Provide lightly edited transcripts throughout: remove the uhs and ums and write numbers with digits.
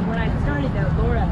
When I started out, Laura,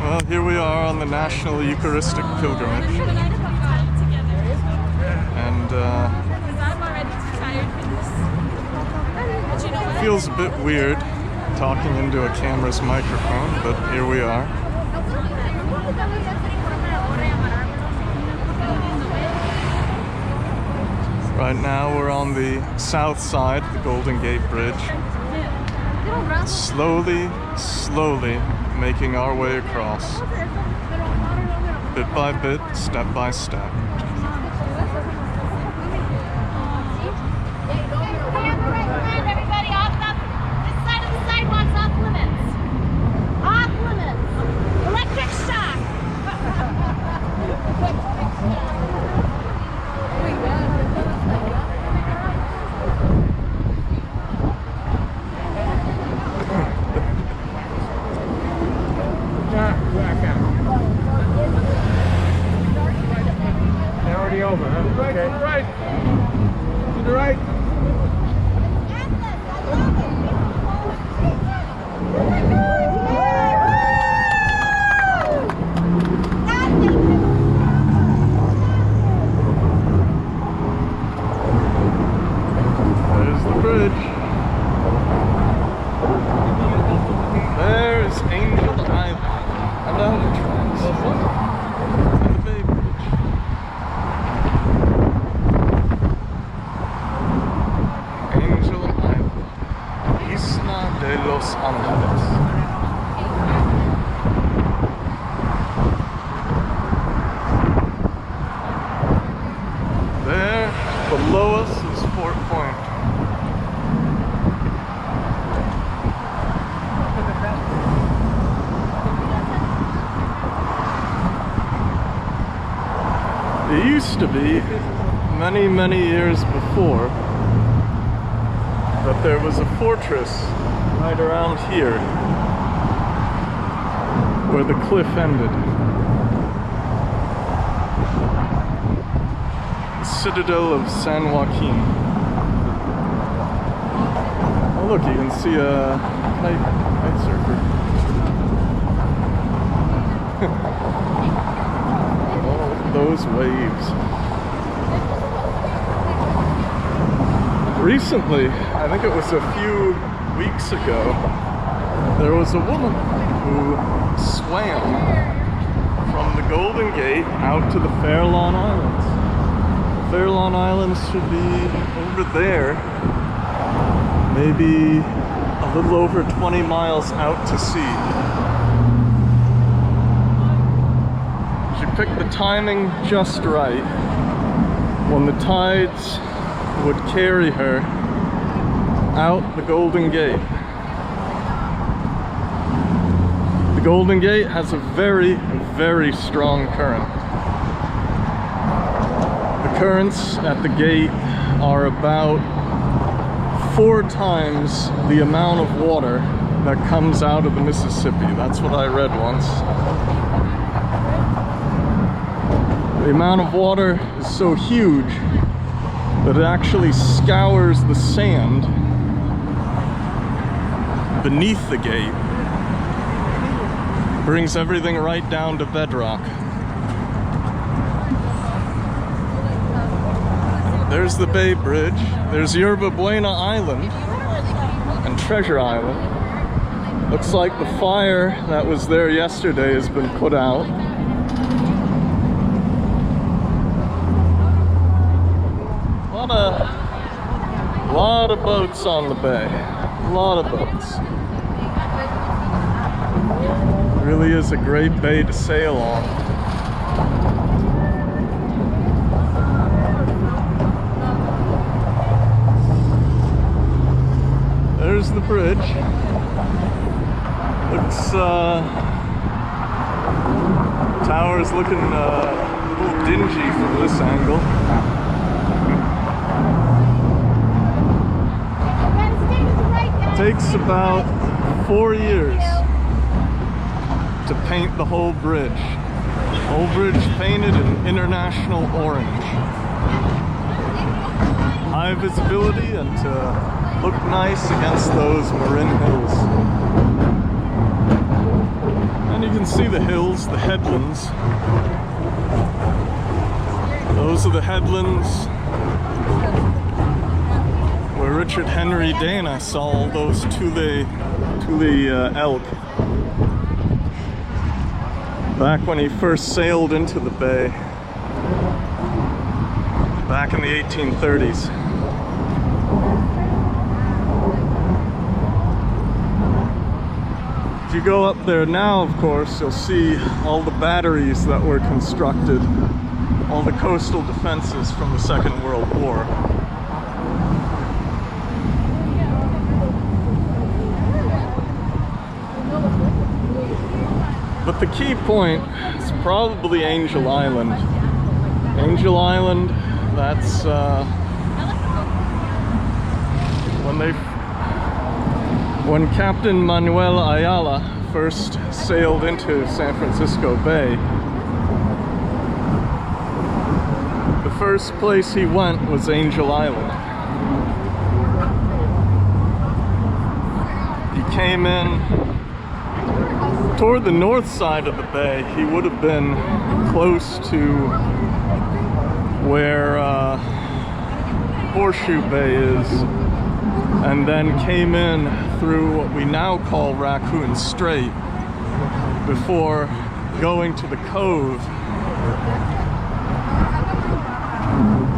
Well, here we are on the National Eucharistic Pilgrimage. And it feels a bit weird talking into a camera's microphone, but here we are. Right now we're on the south side of the Golden Gate Bridge. Slowly making our way across. Bit by bit, step by step. Everybody off this side of the sidewalk's off limits. Off limits. Electric shock. Already over, huh? Right, okay. To the right. To the right. There's the bridge. There's Angel Island. And now the tracks. And the Bay Bridge. Angel Island. Isla de los Angeles. There, below us is Fort Point. It used to be, many years before, that there was a fortress right around here where the cliff ended. The citadel of San Joaquin. Oh look, you can see a kite surfer. Those waves. Recently, I think it was a few weeks ago, there was a woman who swam from the Golden Gate out to the Farallon Islands. The Farallon Islands should be over there, maybe a little over 20 miles out to sea. Picked the timing just right when the tides would carry her out the Golden Gate. The Golden Gate has a very strong current. The currents at the gate are about 4 times the amount of water that comes out of the Mississippi. That's what I read once. The amount of water is so huge but it actually scours the sand beneath the gate, brings everything right down to bedrock. There's the Bay Bridge. There's Yerba Buena Island and Treasure Island. Looks like the fire that was there yesterday has been put out. A lot of boats on the bay. A lot of boats. It really is a great bay to sail on. There's the bridge. Looks, tower's looking a little dingy from this angle. Takes about 4 years to paint the whole bridge. Whole bridge painted in international orange. High visibility and to look nice against those Marin hills. And you can see the hills, the headlands. Those are the headlands where Richard Henry Dana saw all those Thule elk back when he first sailed into the bay back in the 1830s. If you go up there now, of course, you'll see all the batteries that were constructed, all the coastal defenses from the Second World War. But the key point is probably Angel Island. Angel Island, that's when Captain Manuel Ayala first sailed into San Francisco Bay, the first place he went was Angel Island. He came in toward the north side of the bay. He would have been close to where Horseshoe Bay is, and then came in through what we now call Raccoon Strait before going to the cove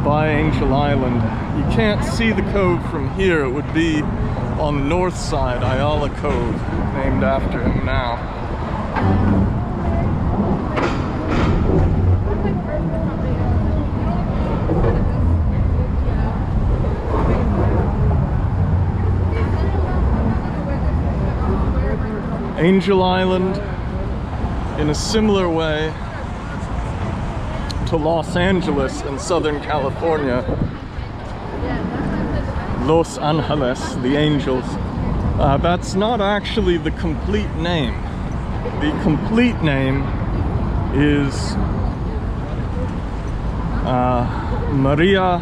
by Angel Island. You can't see the cove from here. It would be on the north side, Ayala Cove, named after him now. Angel Island, in a similar way to Los Angeles in Southern California, Los Angeles, the Angels, that's not actually the complete name. The complete name is Maria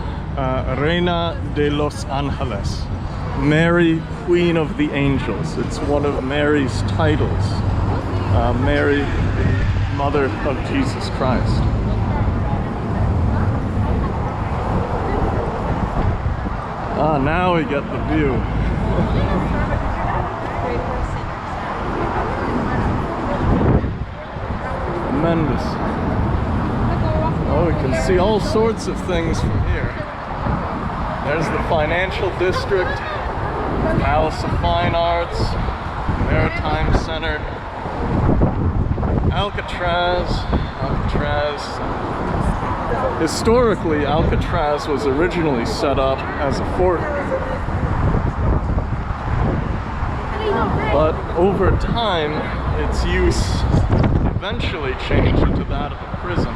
Reina de los Angeles, Mary, Queen of the Angels. It's one of Mary's titles. Mary, the Mother of Jesus Christ. Now we get the view. Tremendous. Oh, we can see all sorts of things from here. There's the financial district, Palace of Fine Arts, Maritime Center, Alcatraz. Historically, Alcatraz was originally set up as a fort, but over time, its use eventually changed into that of a prison.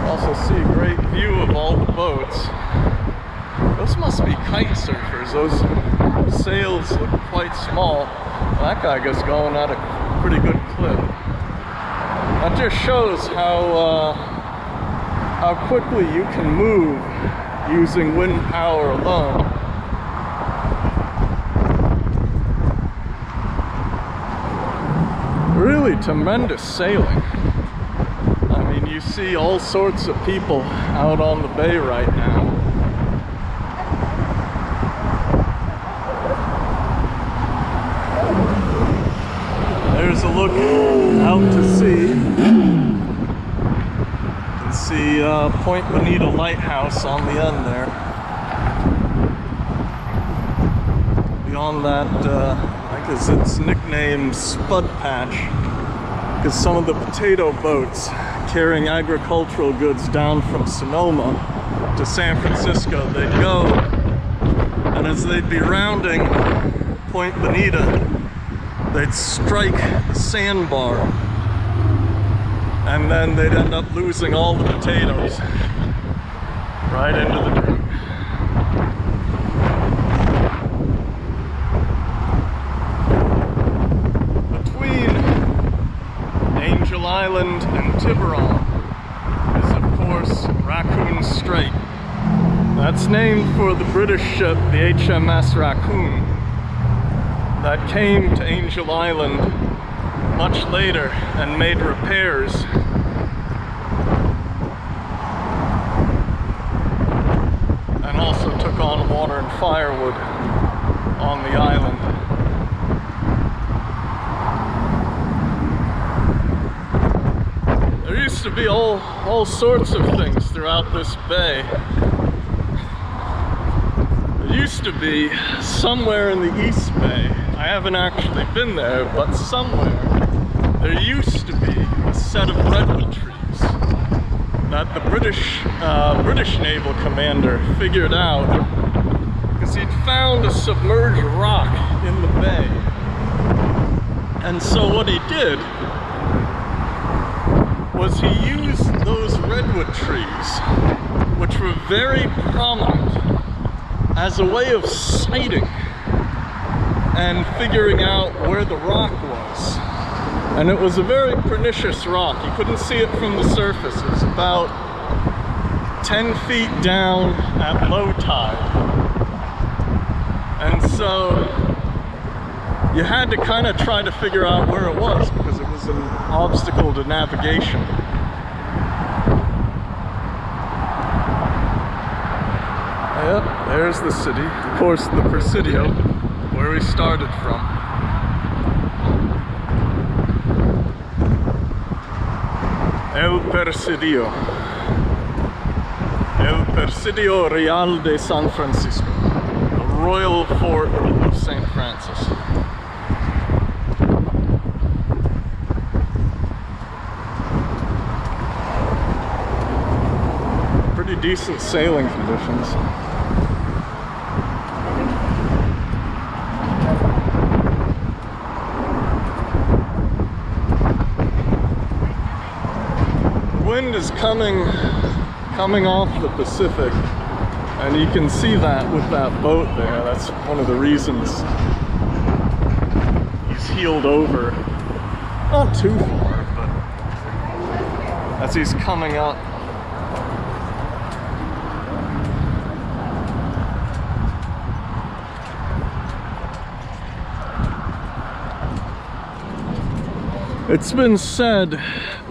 Also see a great view of all the boats. Those must be kite surfers. Those sails look quite small. That guy goes going at a pretty good clip. That just shows how quickly you can move using wind power alone. Really tremendous sailing. I mean, you see all sorts of people out on the bay right now. There's a look out to sea. You can see Point Bonita Lighthouse on the end there. Beyond that, I guess it's nicknamed Spud Patch, because some of the potato boats carrying agricultural goods down from Sonoma to San Francisco, they'd go, and as they'd be rounding Point Bonita, they'd strike the sandbar, and then they'd end up losing all the potatoes right into the dirt. Between Angel Island and Tiburon is, of course, Raccoon Strait. That's named for the British ship, the HMS Raccoon, that came to Angel Island much later and made repairs. And also took on water and firewood on the island. There used to be all sorts of things throughout this bay. There used to be somewhere in the East Bay, I haven't actually been there, but somewhere there used to be a set of redwood trees that the British naval commander figured out because he'd found a submerged rock in the bay. And so what he did was he used those redwood trees, which were very prominent, as a way of sighting and figuring out where the rock was. And it was a very pernicious rock. You couldn't see it from the surface. It was about 10 feet down at low tide. And so you had to kind of try to figure out where it was because it was an obstacle to navigation. Yep, there's the city. Of course, the Presidio, where we started from. El Presidio. El Presidio Real de San Francisco. The Royal Fort of St. Francis. Pretty decent sailing conditions. Wind is coming off the Pacific, and you can see that with that boat there. That's one of the reasons he's heeled over. Not too far, but as he's coming up. It's been said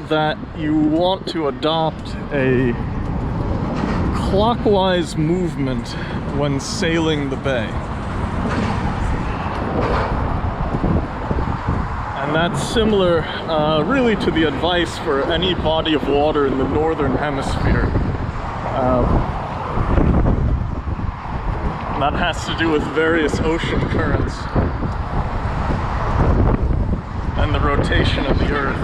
that you want to adopt a clockwise movement when sailing the bay. And that's similar really to the advice for any body of water in the northern hemisphere. That has to do with various ocean currents and the rotation of the Earth.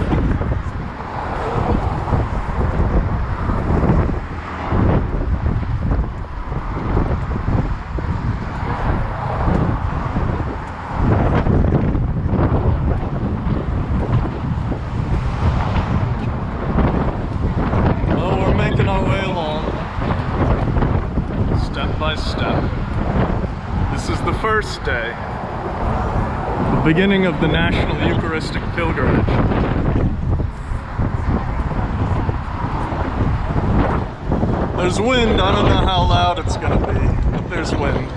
Well, we're making our way along, step by step. This is the first day. The beginning of the National Eucharistic Pilgrimage. There's wind. I don't know how loud it's gonna be, but there's wind.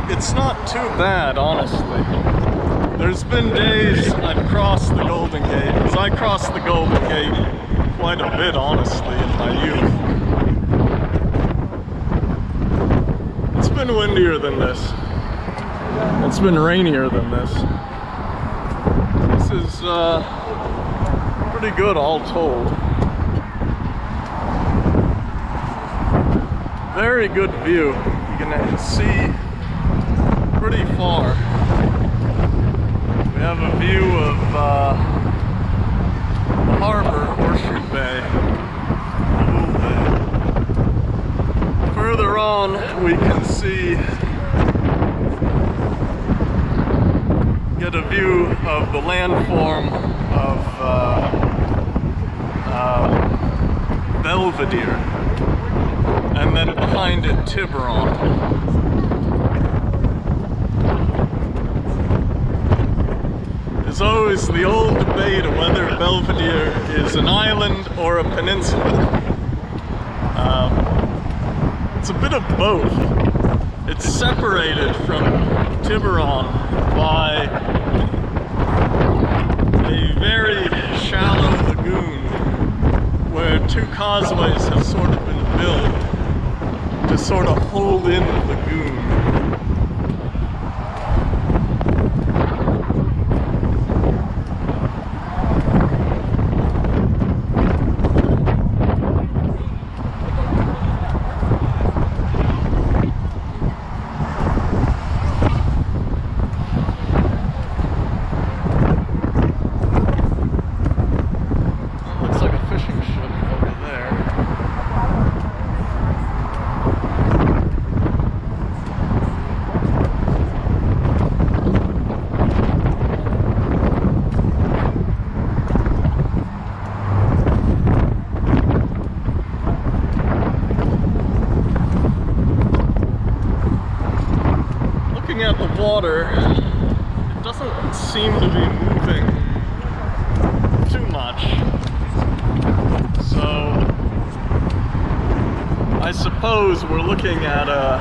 It's not too bad, honestly. There's been days I've crossed the Golden Gate, because I crossed the Golden Gate quite a bit, honestly, in my youth. It's been windier than this. It's been rainier than this. This is pretty good all told. Very good view. You can see pretty far. We have a view of the harbor, Horseshoe Bay, Pool Bay. Further on, we can see, get a view of the landform of Belvedere, and then behind it, Tiburon. There's always the old debate of whether Belvedere is an island or a peninsula. It's a bit of both. It's separated from Tiburon by a very shallow lagoon where two causeways have sort of been built to sort of hold in the lagoon. At the water, it doesn't seem to be moving too much, so I suppose we're looking at a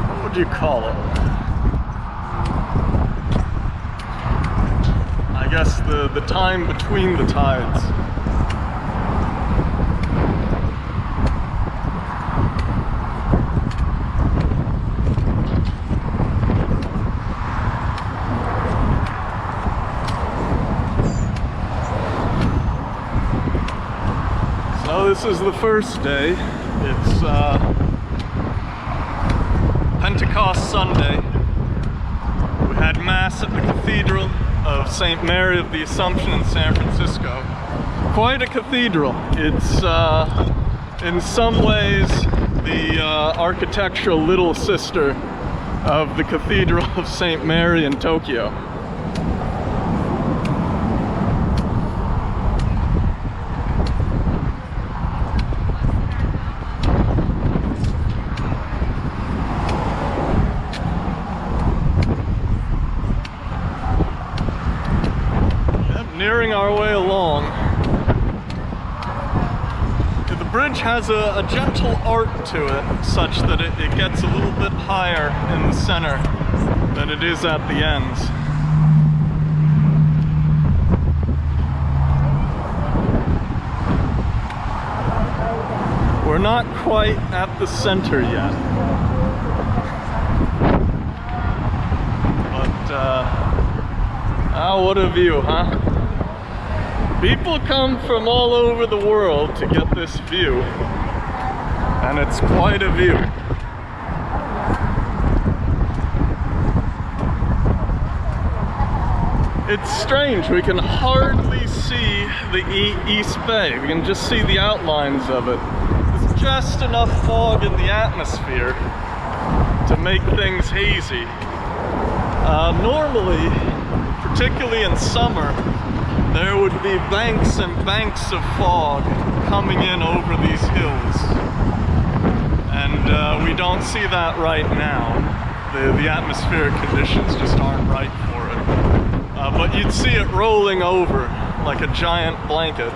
what would you call it? I guess the time between the tides. This is the first day. It's Pentecost Sunday. We had Mass at the Cathedral of St. Mary of the Assumption in San Francisco. Quite a cathedral. It's in some ways the architectural little sister of the Cathedral of St. Mary in Tokyo. Nearing our way along. The bridge has a gentle arc to it, such that it gets a little bit higher in the center than it is at the ends. We're not quite at the center yet. But, what a view, huh? People come from all over the world to get this view, and it's quite a view. It's strange, we can hardly see the East Bay. We can just see the outlines of it. There's just enough fog in the atmosphere to make things hazy. Normally, particularly in summer, there would be banks and banks of fog coming in over these hills. and we don't see that right now. The atmospheric conditions just aren't right for it. But you'd see it rolling over like a giant blanket.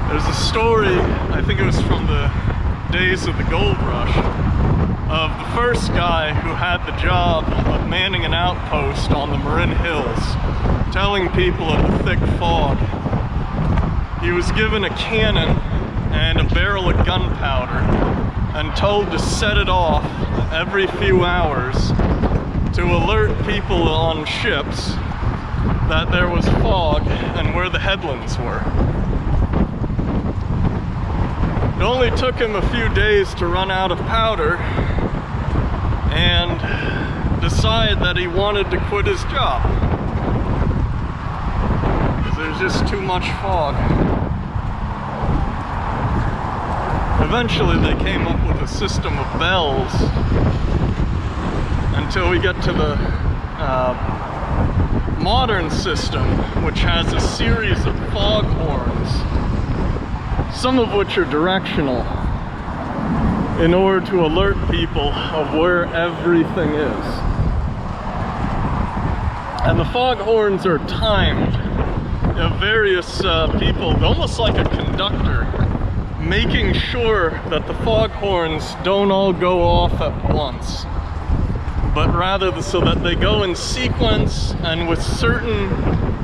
There's a story, I think it was from the days of the gold rush, of the first guy who had the job of manning an outpost on the Marin hills, telling people of the thick fog. He was given a cannon and a barrel of gunpowder and told to set it off every few hours to alert people on ships that there was fog and where the headlands were. It only took him a few days to run out of powder and decide that he wanted to quit his job because there's just too much fog. Eventually they came up with a system of bells until we get to the modern system, which has a series of fog horns, some of which are directional, in order to alert people of where everything is. And the fog horns are timed. You have various people, almost like a conductor, making sure that the fog horns don't all go off at once, but rather so that they go in sequence and with certain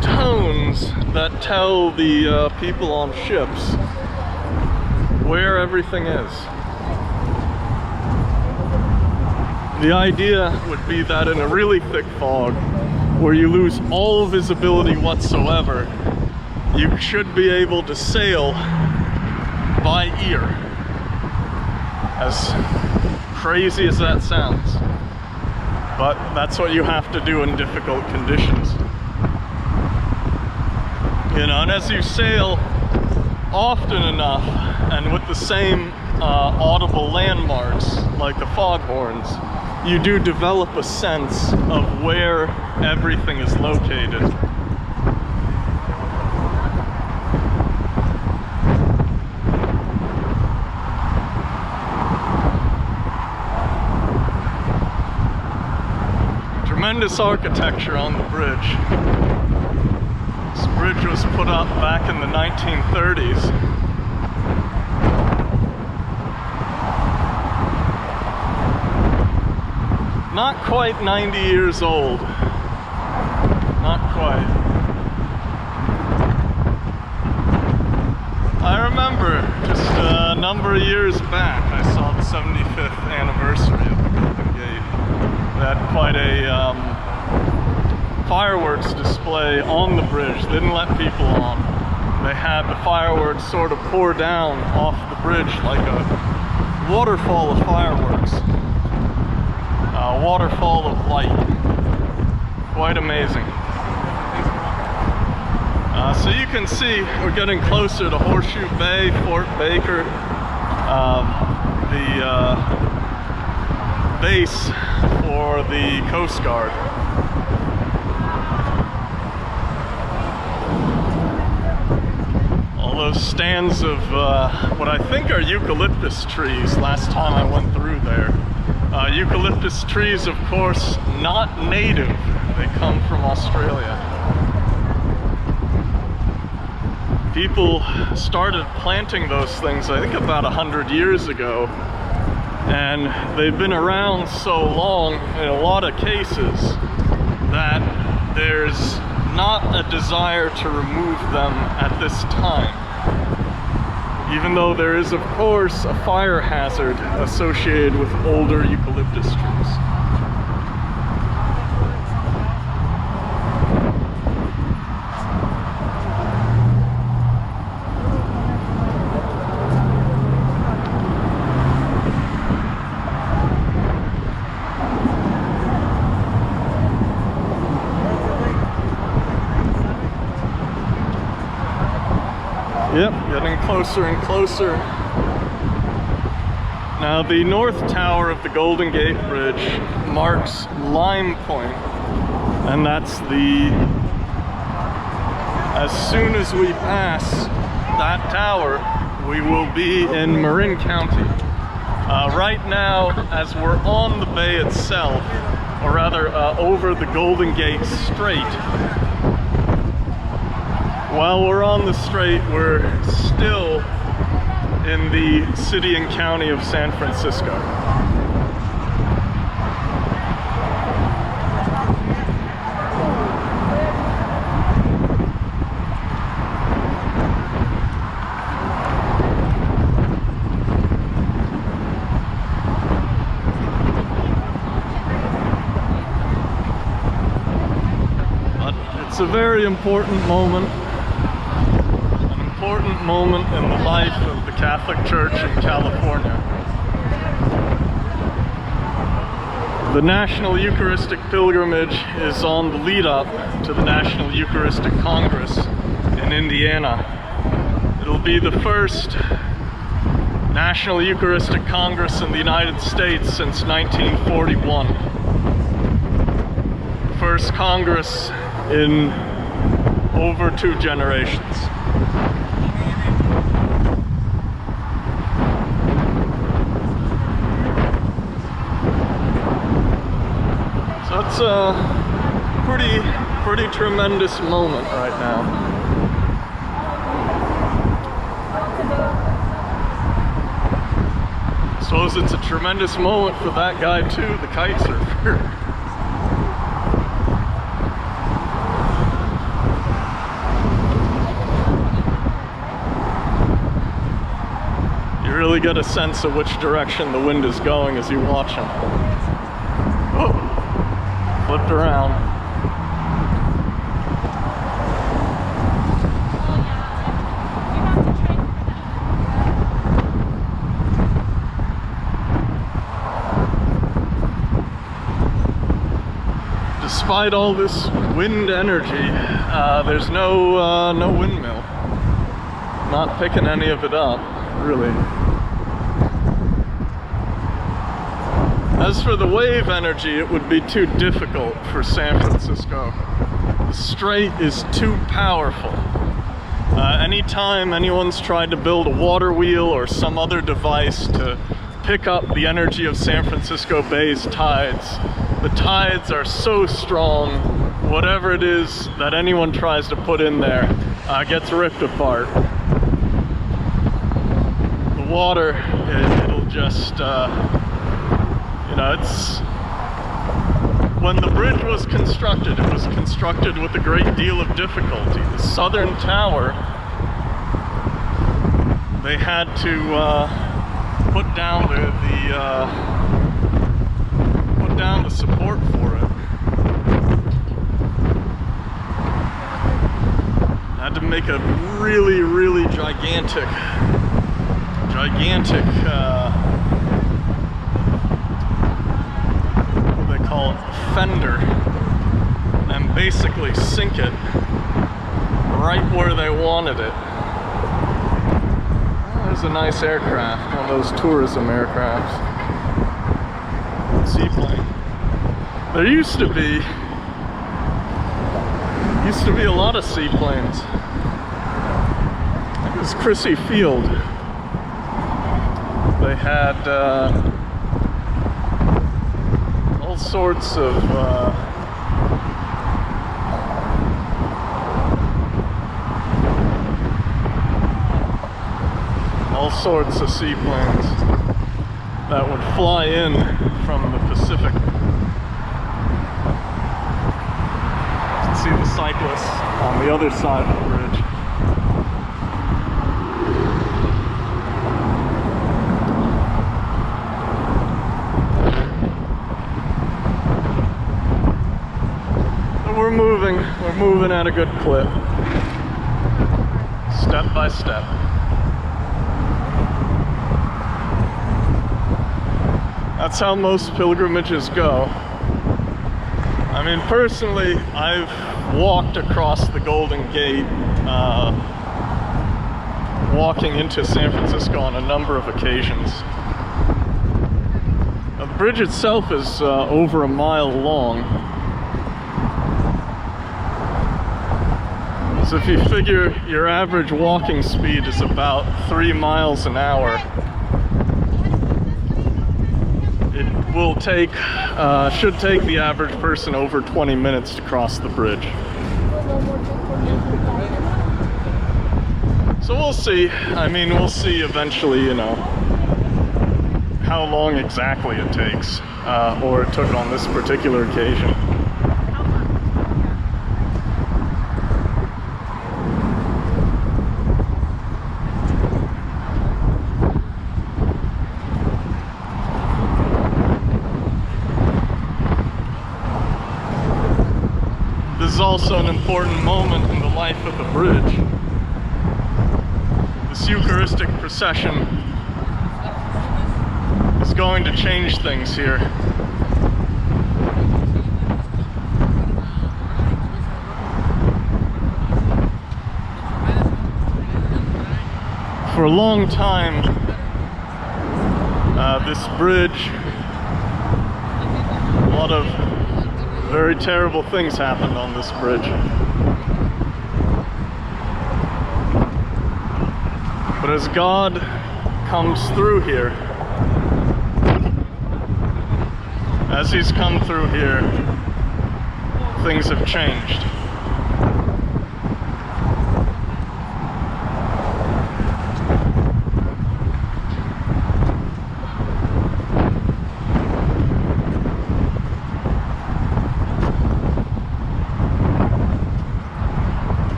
tones that tell the people on ships where everything is. The idea would be that in a really thick fog, where you lose all visibility whatsoever, you should be able to sail by ear. As crazy as that sounds. But that's what you have to do in difficult conditions. You know, and as you sail often enough, and with the same audible landmarks, like the foghorns, you do develop a sense of where everything is located. Tremendous architecture on the bridge. This bridge was put up back in the 1930s. Not quite 90 years old. Not quite. I remember just a number of years back, I saw the 75th anniversary of the Golden Gate. They had quite a fireworks display on the bridge. They didn't let people on. They had the fireworks sort of pour down off the bridge like a waterfall of fireworks. A waterfall of light. Quite amazing. So you can see we're getting closer to Horseshoe Bay, Fort Baker, the base for the Coast Guard. All those stands of what I think are eucalyptus trees last time I went through there. Eucalyptus trees, of course, not native. They come from Australia. People started planting those things, I think, about 100 years ago. And they've been around so long, in a lot of cases, that there's not a desire to remove them at this time. Even though there is, of course, a fire hazard associated with older eucalyptus trees. Yep, getting closer and closer. Now the north tower of the Golden Gate Bridge marks Lime Point, and that's as soon as we pass that tower, we will be in Marin County. Right now, as we're on the bay itself, or rather over the Golden Gate Strait, while we're on the strait, we're still in the city and county of San Francisco. But it's a very important moment. Important moment in the life of the Catholic Church in California. The National Eucharistic Pilgrimage is on the lead up to the National Eucharistic Congress in Indiana. It'll be the first National Eucharistic Congress in the United States since 1941. First Congress in over 2 generations. It's a pretty tremendous moment right now. I suppose it's a tremendous moment for that guy too, the kite surfer. You really get a sense of which direction the wind is going as you watch him. Oh. Flipped around. Despite all this wind energy, there's no windmill. Not picking any of it up, really. As for the wave energy, it would be too difficult for San Francisco. The strait is too powerful. Anytime anyone's tried to build a water wheel or some other device to pick up the energy of San Francisco Bay's tides, the tides are so strong, whatever it is that anyone tries to put in there gets ripped apart. The water, it'll just... you know, it's... When the bridge was constructed, it was constructed with a great deal of difficulty. The southern tower, they had to put down the support for it. Had to make a really gigantic call it fender, and basically sink it right where they wanted it. Oh, there's a nice aircraft, one of those tourism aircrafts. Seaplane. There used to be a lot of seaplanes. I think it was Chrissy Field. They had all sorts of seaplanes that would fly in from the Pacific. You can see the cyclists on the other side of the bridge. We're moving at a good clip, step by step. That's how most pilgrimages go. I mean, personally, I've walked across the Golden Gate, walking into San Francisco on a number of occasions. Now, the bridge itself is over a mile long. So if you figure your average walking speed is about 3 miles an hour, it will take, should take the average person over 20 minutes to cross the bridge. So we'll see. I mean, we'll see eventually, you know, how long exactly it takes, or it took on this particular occasion. This is also an important moment in the life of the bridge. This Eucharistic procession is going to change things here. For a long time, this bridge, a lot of very terrible things happened on this bridge. But as God comes through here, as He's come through here, things have changed.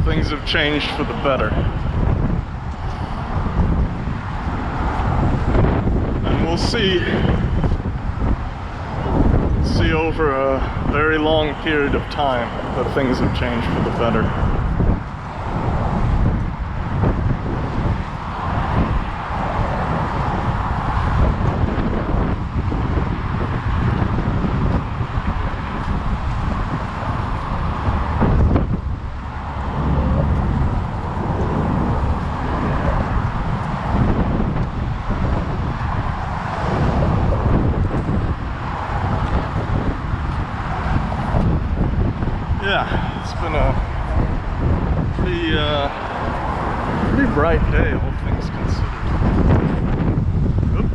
Things have changed for the better. And we'll see over a very long period of time that things have changed for the better. Yeah, it's been a pretty bright day, all things considered. Oop.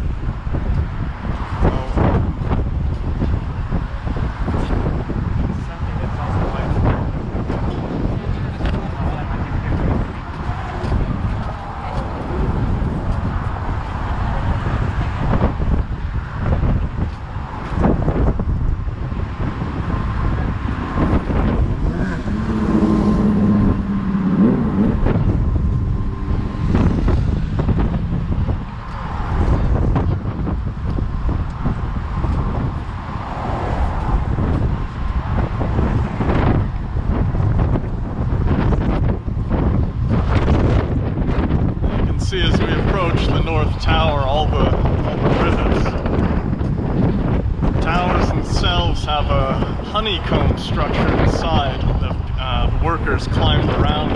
As we approach the North Tower, all the rivets. The towers themselves have a honeycomb structure inside that the workers climbed around.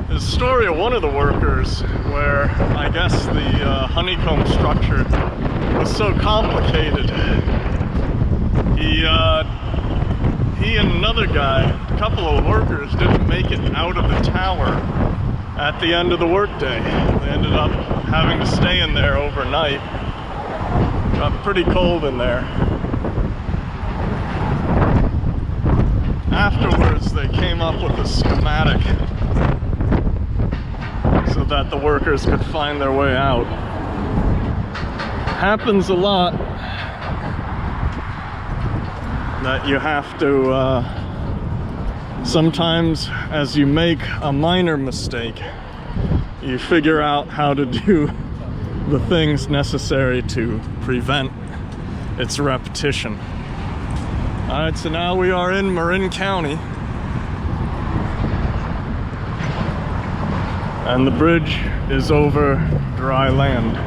There's a story of one of the workers where I guess the honeycomb structure was so complicated. He and another guy, a couple of workers, didn't make it out of the tower at the end of the workday. They ended up having to stay in there overnight. Got pretty cold in there. Afterwards, they came up with a schematic so that the workers could find their way out. Happens a lot that you have to sometimes, as you make a minor mistake, you figure out how to do the things necessary to prevent its repetition. Alright, so now we are in Marin County, and the bridge is over dry land.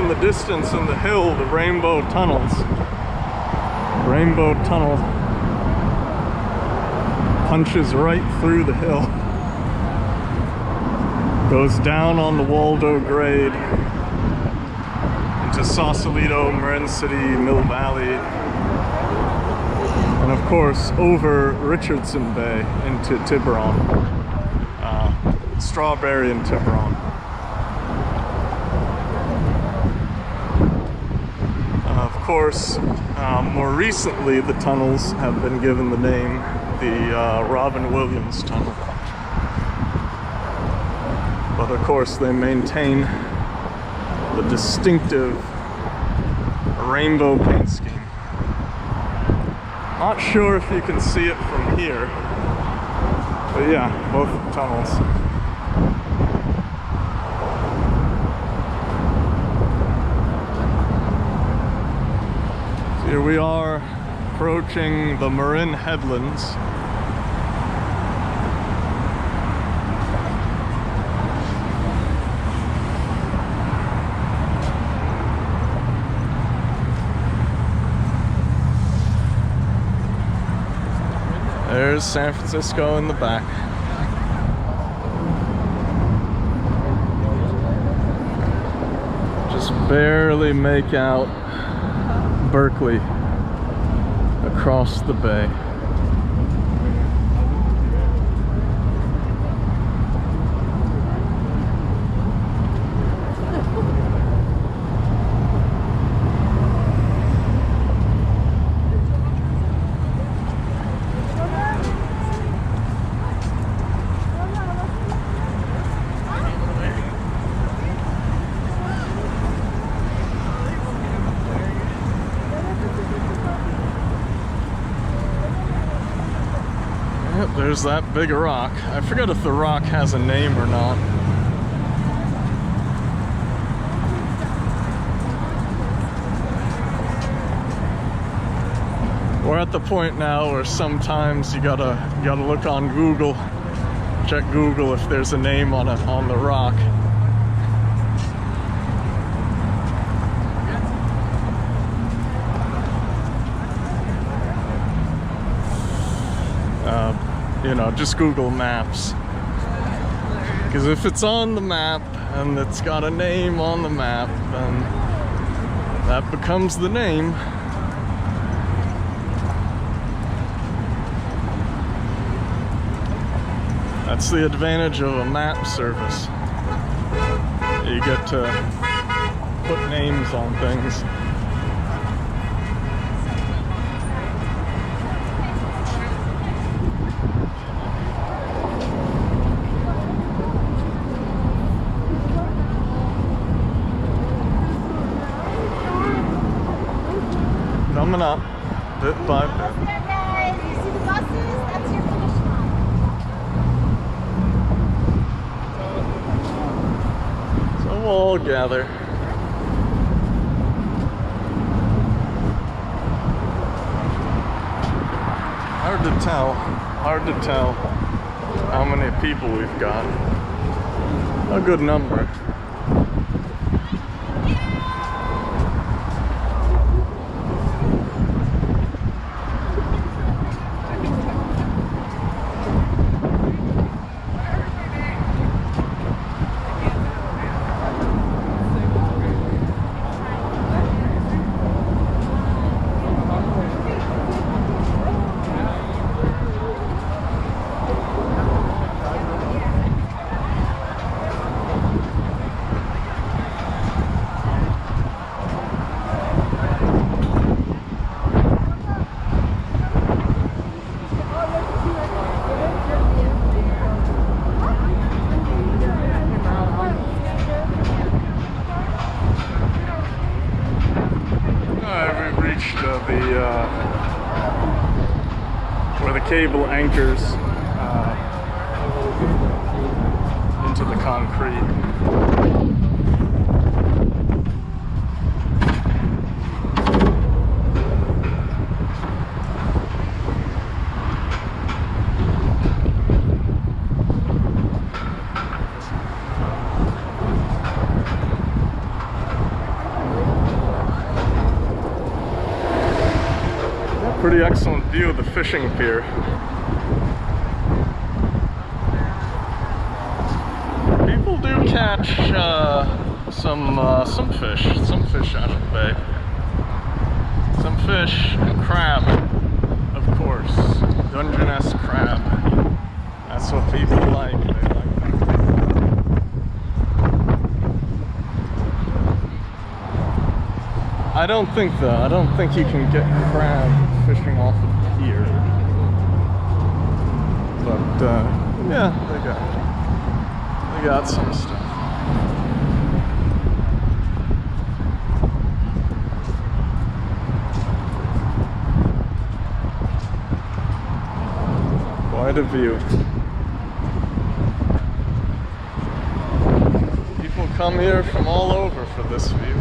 in the distance in the hill, the Rainbow Tunnels. Rainbow Tunnel punches right through the hill. Goes down on the Waldo grade into Sausalito, Marin City, Mill Valley, and of course over Richardson Bay into Tiburon, Strawberry and Tiburon. Of course, more recently the tunnels have been given the name the Robin Williams Tunnel. But of course they maintain the distinctive rainbow paint scheme. Not sure if you can see it from here, but yeah, both tunnels. So here we are approaching the Marin Headlands. There's San Francisco in the back. Just barely make out Berkeley across the bay. There's that big rock. I forget if the rock has a name or not. We're at the point now where sometimes you gotta look on Google, check Google if there's a name on the rock. You know, just Google Maps. Because if it's on the map and it's got a name on the map, then that becomes the name. That's the advantage of a map service. You get to put names on things. Coming up, bit by bit. Almost there, guys. You see the buses? That's your finish line. So we'll all gather. Hard to tell how many people we've got. A good number. Where the cable anchors into the concrete. pretty excellent view of the fishing pier. People do catch some fish out of the bay. Some fish and crab, of course. Dungeness crab. That's what people like. They like that. I don't think you can get crab fishing off of here. But yeah, they got some stuff. Quite a view. People come here from all over for this view.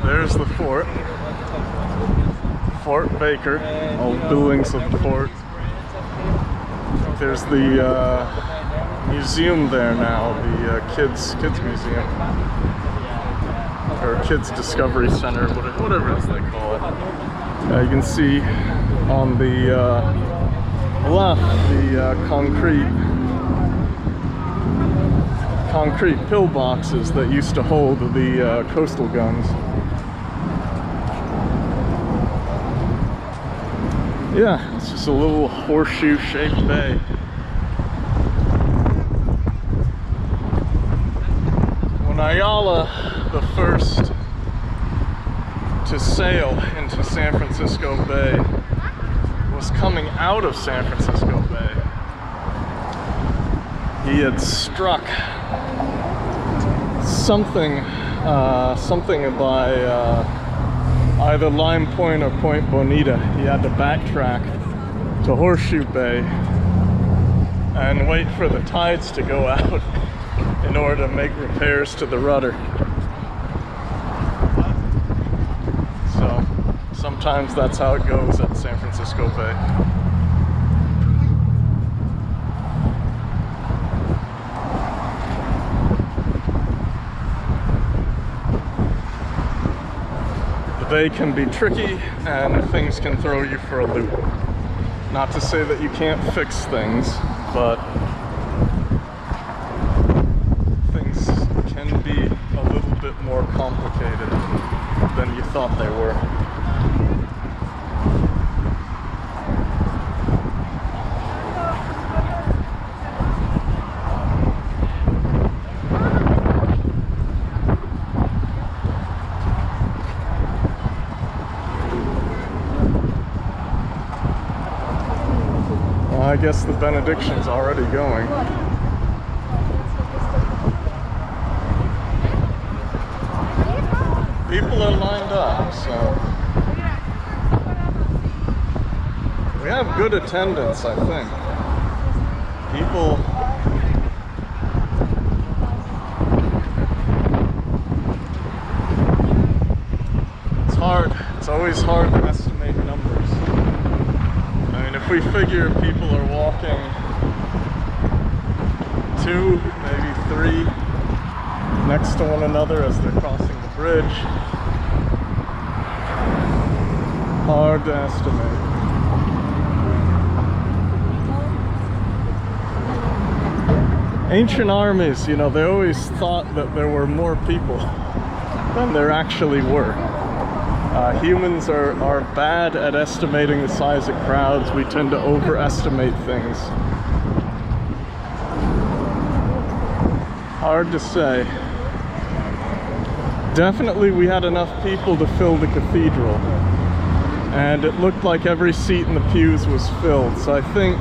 There's the fort. Fort Baker, all buildings of the fort. There's the museum there now, the kids museum, or Kids Discovery Center, whatever it is they call it. You can see on the left the concrete pillboxes that used to hold the coastal guns. Yeah, it's just a little horseshoe-shaped bay. When Ayala, the first to sail into San Francisco Bay, was coming out of San Francisco Bay, he had struck something by either Lime Point or Point Bonita. He had to backtrack to Horseshoe Bay and wait for the tides to go out in order to make repairs to the rudder. So sometimes that's how it goes at San Francisco Bay. They can be tricky and things can throw you for a loop. Not to say that you can't fix things, but things can be a little bit more complicated than you thought they were. I guess the benediction's already going. People are lined up, so we have good attendance, I think. People It's always hard to estimate numbers. I mean, if we figure people are walking 2, maybe 3 next to one another as they're crossing the bridge, hard to estimate. Ancient armies, you know, they always thought that there were more people than there actually were. Humans are bad at estimating the size of crowds. We tend to overestimate things. Hard to say. Definitely we had enough people to fill the cathedral. And it looked like every seat in the pews was filled. So I think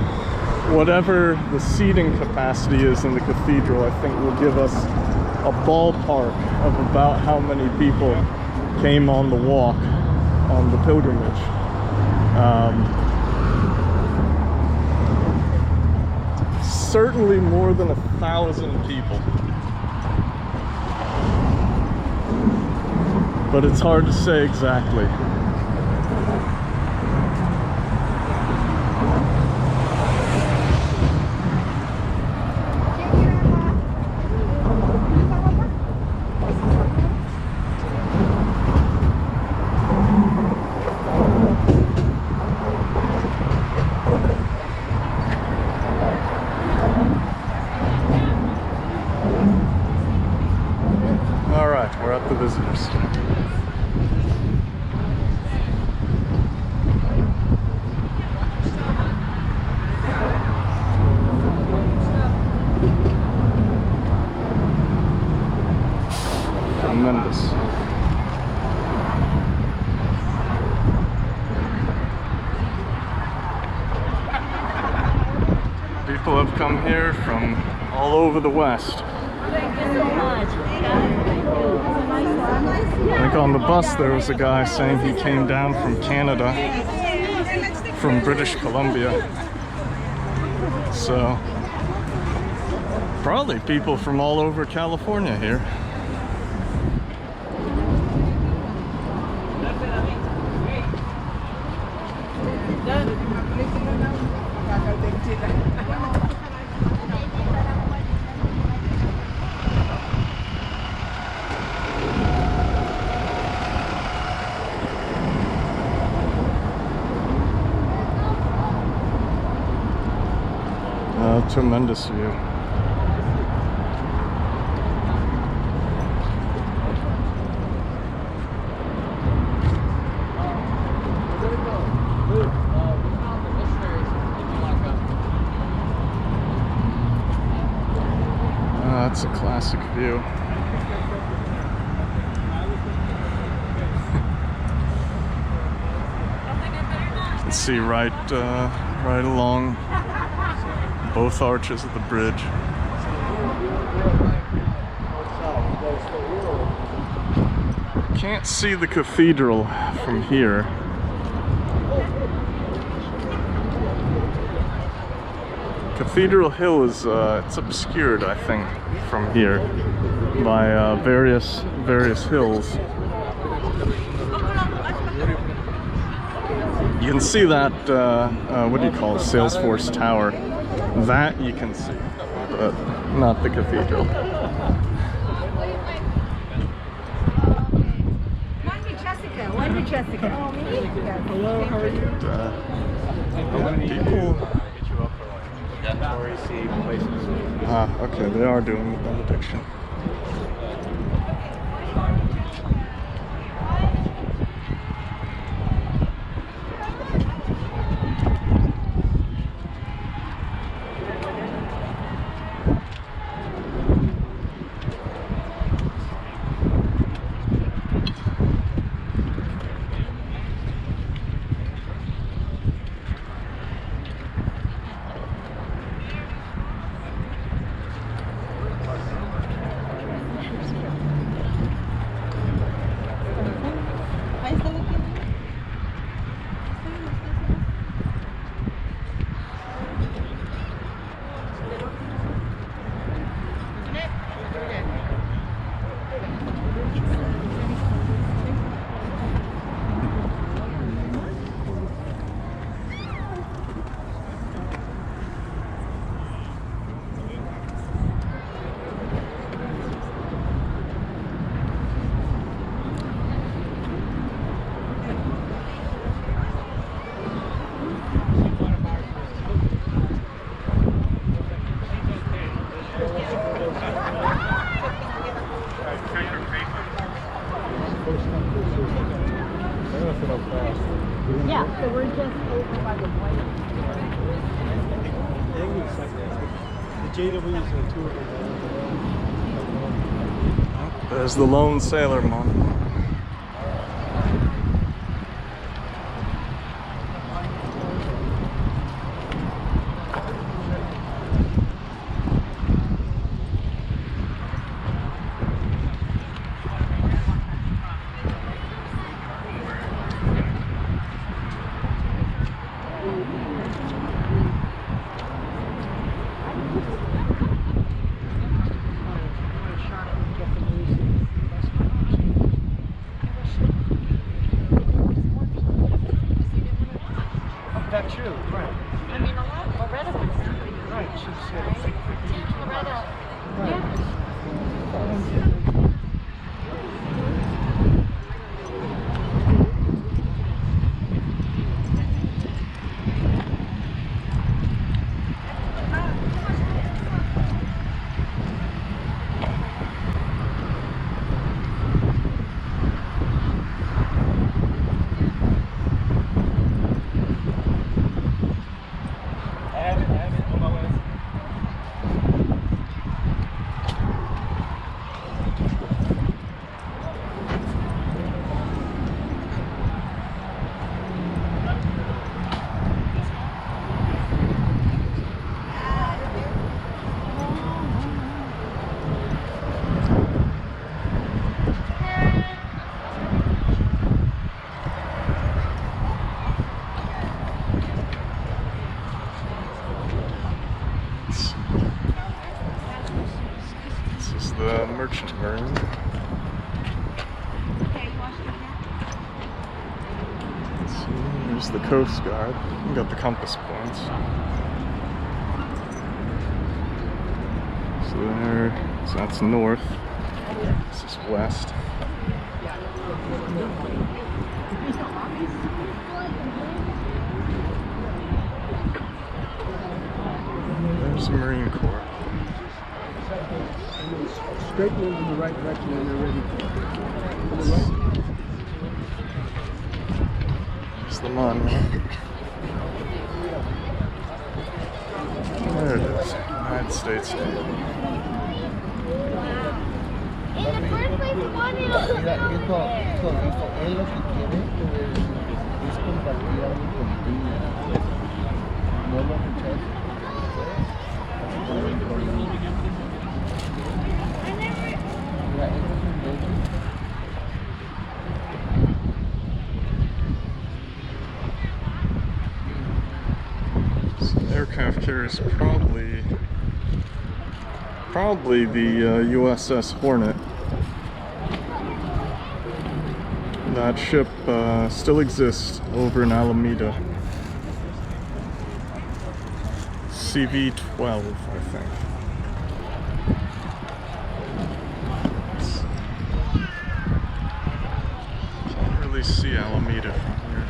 whatever the seating capacity is in the cathedral, I think will give us a ballpark of about how many people came on the walk, on the pilgrimage. Certainly more than 1,000 people. But it's hard to say exactly. We're at the visitors center. Tremendous. People have come here from all over the West. Thank you so much. Like on the bus there was a guy saying he came down from Canada, from British Columbia. So probably people from all over California here. Tremendous view. That's a classic view. You can see right along both arches of the bridge. Can't see the cathedral from here. Cathedral Hill is it's obscured, I think, from here by various hills. You can see that what do you call it? Salesforce Tower. That you can see, but not the cathedral. One to Jessica. Hello, how are you? People. Places. Okay, they are doing the benediction. Yeah, so we're just over by the white. The JW is a tour. There's the lone sailor monument. That's true, right. I mean, Loretta was Right, she said. Loretta. Yeah. The merchant marine. Okay, you washed your hands? Let's see, there's the Coast Guard. You got the compass points. So that's north. This is west. There's the Marine Corps. Straight in the right direction and they're ready for the right. There's the monument. There it is. United States Navy. In the first place, you wanted to Mira, él lo que quiere es compartir algo contigo. No lo rechaces. Mira, eso es un beso. This aircraft carrier is probably the USS Hornet. That ship still exists over in Alameda. CV-12, I think. Can't really see Alameda from here.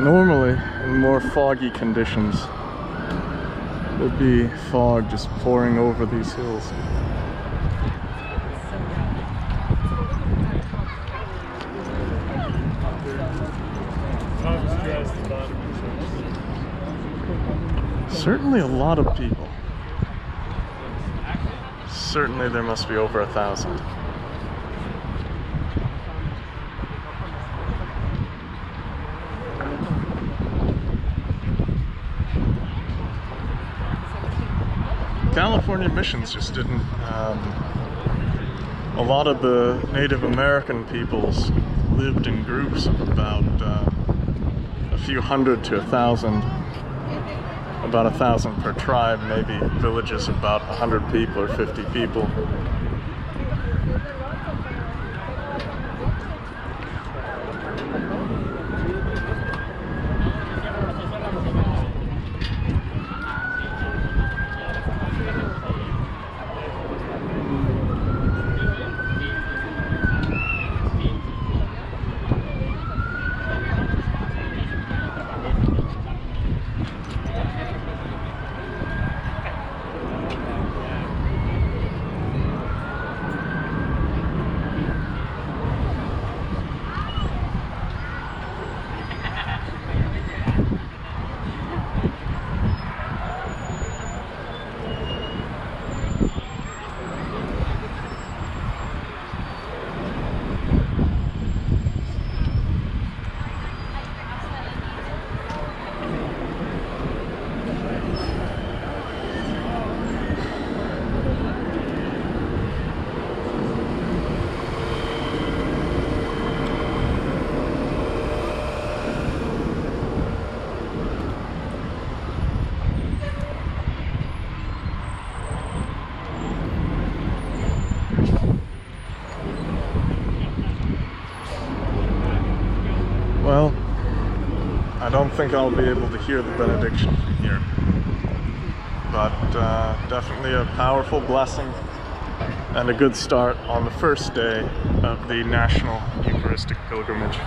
Normally, in more foggy conditions, there'd be fog just pouring over these hills. Certainly a lot of people. Certainly there must be over 1,000. California missions just didn't. A lot of the Native American peoples lived in groups of about a few hundred to 1,000. About 1,000 per tribe, maybe villages of about 100 people or 50 people. think I'll be able to hear the benediction from here. But definitely a powerful blessing and a good start on the first day of the National Eucharistic Pilgrimage.